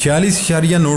46.9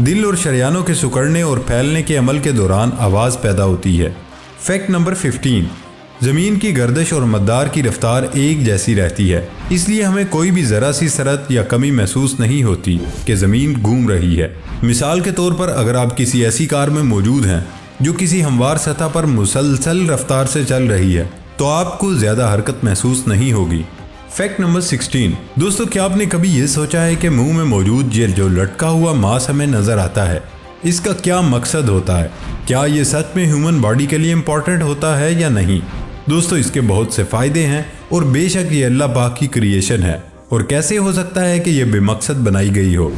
دل اور شریانوں کے سکڑنے اور پھیلنے کے عمل کے دوران آواز پیدا ہوتی ہے۔ فیکٹ نمبر 15، زمین کی گردش اور مدار کی رفتار ایک جیسی رہتی ہے، اس لیے ہمیں کوئی بھی ذرا سی سرعت یا کمی محسوس نہیں ہوتی کہ زمین گھوم رہی ہے۔ مثال کے طور پر اگر آپ کسی ایسی کار میں موجود ہیں جو کسی ہموار سطح پر مسلسل رفتار سے چل رہی ہے تو آپ کو زیادہ حرکت محسوس نہیں ہوگی۔ فیکٹ نمبر 16، دوستو کیا آپ نے کبھی یہ سوچا ہے کہ منہ میں موجود یہ جو لٹکا ہوا ماس ہمیں نظر آتا ہے اس کا کیا مقصد ہوتا ہے؟ کیا یہ سچ میں ہیومن باڈی کے لیے امپورٹنٹ ہوتا ہے یا نہیں؟ دوستو اس کے بہت سے فائدے ہیں اور بے شک یہ اللہ پاک کی کریشن ہے، اور کیسے ہو سکتا ہے کہ یہ بے مقصد بنائی گئی ہو؟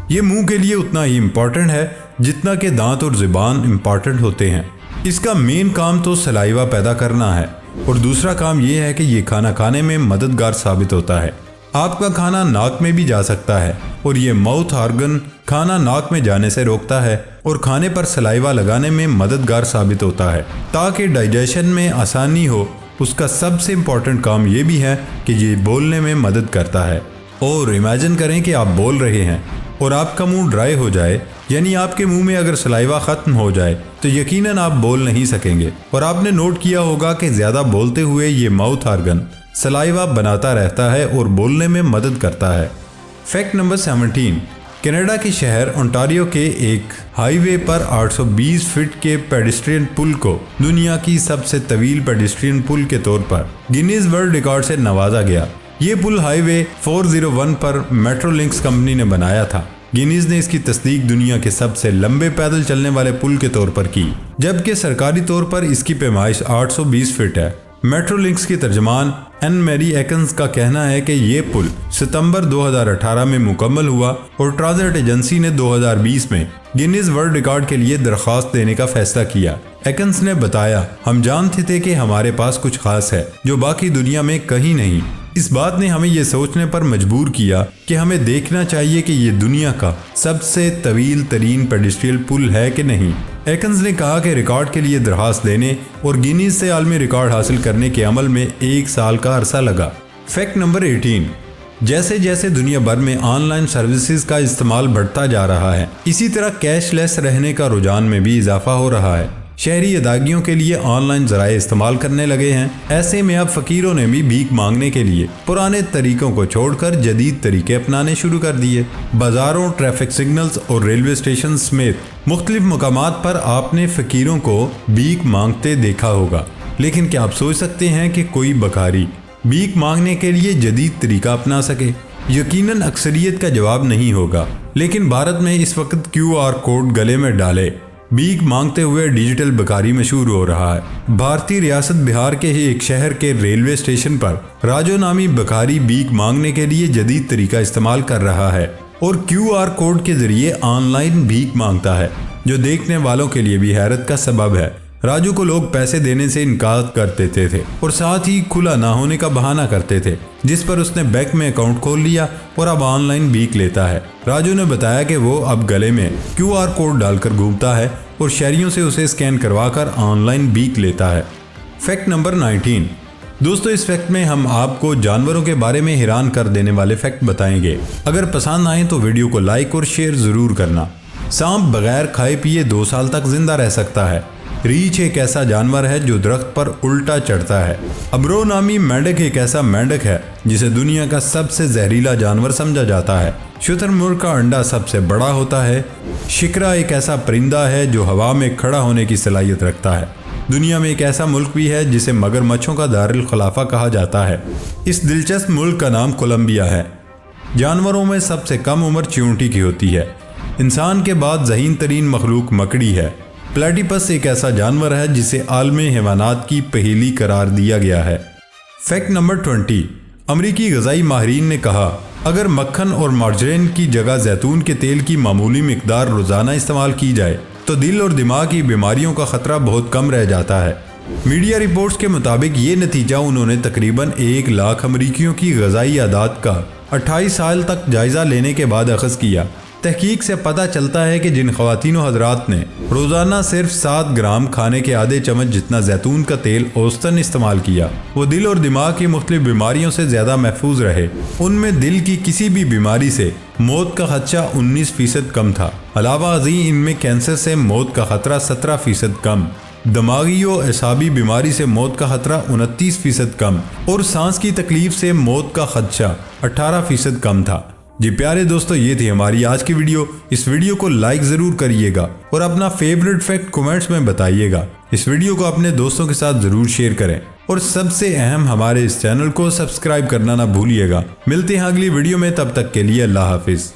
یہ منہ کے لیے اتنا ہی امپورٹنٹ ہے جتنا کہ دانت اور زبان امپورٹنٹ ہوتے ہیں۔ اس کا مین کام تو سلائیوا پیدا کرنا ہے، اور دوسرا کام یہ ہے کہ یہ کھانا کھانے میں مددگار ثابت ہوتا ہے۔ آپ کا کھانا ناک میں بھی جا سکتا ہے، اور یہ ماؤتھ آرگن کھانا ناک میں جانے سے روکتا ہے اور کھانے پر سلائیوا لگانے میں مددگار ثابت ہوتا ہے تاکہ ڈائجیشن میں آسانی ہو۔ اس کا سب سے امپورٹنٹ کام یہ بھی ہے کہ یہ بولنے میں مدد کرتا ہے۔ اور امیجن کریں کہ آپ بول رہے ہیں اور آپ کا منہ ڈرائی ہو جائے، یعنی آپ کے منہ میں اگر سلائیوا ختم ہو جائے تو یقیناً آپ بول نہیں سکیں گے، اور آپ نے نوٹ کیا ہوگا کہ زیادہ بولتے ہوئے یہ ماؤتھ آرگن سلائیوا بناتا رہتا ہے اور بولنے میں مدد کرتا ہے۔ فیکٹ نمبر 17، کینیڈا کے شہر اونٹاریو کے ایک ہائی وے پر 820 فٹ کے پیڈسٹرین پل کو دنیا کی سب سے طویل پیڈسٹرین پل کے طور پر گینیز ورلڈ ریکارڈ سے نوازا گیا۔ یہ پل ہائی وے 401 پر میٹرو لنکس کمپنی نے بنایا تھا۔ گینیز نے اس کی تصدیق دنیا کے سب سے لمبے پیدل چلنے والے پل کے طور پر کی، جبکہ سرکاری طور پر اس کی پیمائش 820 فٹ ہے۔ میٹرو لنکس کی ترجمان این میری ایکنز کا کہنا ہے کہ یہ پل ستمبر 2018 میں مکمل ہوا اور ٹرانزٹ ایجنسی نے 2020 میں گینیز ورلڈ ریکارڈ کے لیے درخواست دینے کا فیصلہ کیا۔ ایکنز نے بتایا، ہم جانتے تھے کہ ہمارے پاس کچھ خاص ہے جو باقی دنیا میں کہیں نہیں۔ اس بات نے ہمیں یہ سوچنے پر مجبور کیا کہ ہمیں دیکھنا چاہیے کہ یہ دنیا کا سب سے طویل ترین پیڈسٹریل پل ہے کہ نہیں۔ ایکنز نے کہا کہ ریکارڈ کے لیے درخواست دینے اور گینیز سے عالمی ریکارڈ حاصل کرنے کے عمل میں 1 سال کا عرصہ لگا۔ فیکٹ نمبر 18، جیسے جیسے دنیا بھر میں آن لائن سروسز کا استعمال بڑھتا جا رہا ہے، اسی طرح کیش لیس رہنے کا رجحان میں بھی اضافہ ہو رہا ہے۔ شہری ادائیگیوں کے لیے آن لائن ذرائع استعمال کرنے لگے ہیں۔ ایسے میں اب فقیروں نے بھی بھیک مانگنے کے لیے پرانے طریقوں کو چھوڑ کر جدید طریقے اپنانے شروع کر دیے۔ بازاروں، ٹریفک سگنلز اور ریلوے اسٹیشن سمیت مختلف مقامات پر آپ نے فقیروں کو بھیک مانگتے دیکھا ہوگا، لیکن کیا آپ سوچ سکتے ہیں کہ کوئی بکاری بھیک مانگنے کے لیے جدید طریقہ اپنا سکے؟ یقیناً اکثریت کا جواب نہیں ہوگا، لیکن بھارت میں اس وقت QR کوڈ گلے میں ڈالے بھیک مانگتے ہوئے ڈیجیٹل بکاری مشہور ہو رہا ہے۔ بھارتی ریاست بہار کے ایک شہر کے ریلوے اسٹیشن پر راجو نامی بکاری بھیک مانگنے کے لیے جدید طریقہ استعمال کر رہا ہے اور QR کوڈ کے ذریعے آن لائن بھیک مانگتا ہے، جو دیکھنے والوں کے لیے بھی حیرت کا سبب ہے۔ راجو کو لوگ پیسے دینے سے انکار کر دیتے تھے اور ساتھ ہی کھلا نہ ہونے کا بہانہ کرتے تھے، جس پر اس نے بینک میں اکاؤنٹ کھول لیا اور اب آن لائن بھیک لیتا ہے۔ راجو نے بتایا کہ وہ اب گلے میں QR کوڈ ڈال کر گھومتا ہے اور شہریوں سے اسے اسکین کروا کر آن لائن بھیک لیتا ہے۔ فیکٹ نمبر 19، دوستو اس فیکٹ میں ہم آپ کو جانوروں کے بارے میں حیران کر دینے والے فیکٹ بتائیں گے۔ اگر پسند آئیں تو ویڈیو کو لائک اور شیئر ضرور کرنا۔ سانپ بغیر کھائے پیے 2 سال تک زندہ رہ سکتا ہے۔ ریچھ ایک ایسا جانور ہے جو درخت پر الٹا چڑھتا ہے۔ ابرو نامی مینڈک ایک ایسا مینڈک ہے جسے دنیا کا سب سے زہریلا جانور سمجھا جاتا ہے۔ شتر مرغ کا انڈا سب سے بڑا ہوتا ہے۔ شکرا ایک ایسا پرندہ ہے جو ہوا میں کھڑا ہونے کی صلاحیت رکھتا ہے۔ دنیا میں ایک ایسا ملک بھی ہے جسے مگر مچھوں کا دارالخلافہ کہا جاتا ہے۔ اس دلچسپ ملک کا نام کولمبیا ہے۔ جانوروں میں سب سے کم عمر چیونٹی کی ہوتی ہے۔ انسان کے بعد ذہین ترین مخلوق مکڑی ہے۔ پلیٹیپس ایک ایسا جانور ہے جسے عالم حیوانات کی پہیلی قرار دیا گیا ہے۔ فیکٹ نمبر 20، امریکی غذائی ماہرین نے کہا اگر مکھن اور مارجرین کی جگہ زیتون کے تیل کی معمولی مقدار روزانہ استعمال کی جائے تو دل اور دماغ کی بیماریوں کا خطرہ بہت کم رہ جاتا ہے۔ میڈیا رپورٹس کے مطابق یہ نتیجہ انہوں نے تقریباً 1 لاکھ امریکیوں کی غذائی عادات کا 28 سال تک جائزہ لینے کے بعد اخذ کیا۔ تحقیق سے پتہ چلتا ہے کہ جن خواتین و حضرات نے روزانہ صرف 7 گرام کھانے کے آدھے چمچ جتنا زیتون کا تیل اوسطاً استعمال کیا، وہ دل اور دماغ کی مختلف بیماریوں سے زیادہ محفوظ رہے۔ ان میں دل کی کسی بھی بیماری سے موت کا خدشہ 19% کم تھا۔ علاوہ ازیں ان میں کینسر سے موت کا خطرہ 17% کم، دماغی و اعصابی بیماری سے موت کا خطرہ 29% کم اور سانس کی تکلیف سے موت کا خدشہ 18% کم تھا۔ جی پیارے دوستو، یہ تھی ہماری آج کی ویڈیو۔ اس ویڈیو کو لائک ضرور کریے گا اور اپنا فیورٹ فیکٹ کمنٹس میں بتائیے گا۔ اس ویڈیو کو اپنے دوستوں کے ساتھ ضرور شیئر کریں اور سب سے اہم ہمارے اس چینل کو سبسکرائب کرنا نہ بھولیے گا۔ ملتے ہیں اگلی ویڈیو میں، تب تک کے لیے اللہ حافظ۔